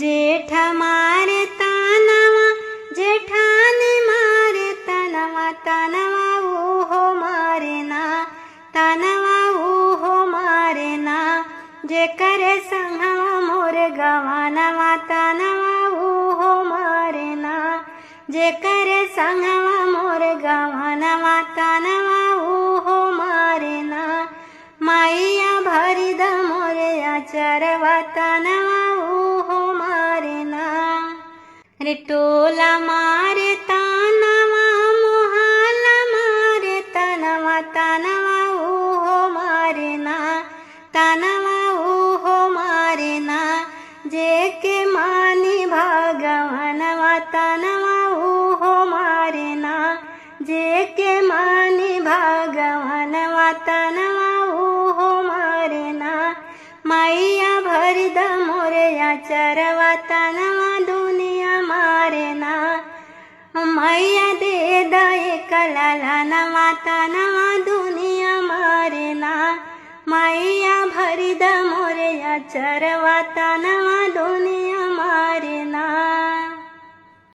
जेठ मारे तानवा जेठाने मारे तनवा तनवा ऊहो मारे ना तनवा ऊहो मारे ना जे करे संगवा मोर गवानवा तनवा ऊहो मारे ना जे करे संगवा मोर गवानवा तनवा ऊहो मारे ना माईया भरी द मोरया चरवा तनवा ऊहो मारे ना रे टोला मारे तानवा मोहाला मारे तनवा तनवा ऊहो मारे ना तनवा ऊहो मारे ना जे के मानी भगवानवा तनवा ऊहो मारे ना जे के मानी भगवानवा तनवा ऊहो मारे ना माईया भरी द मोरया चरवा तनवा दुनिया मारे ना मैया दे द एकला नवा तनवा दुनिया मारे ना मैया भरी द मोरया चरवा तनवा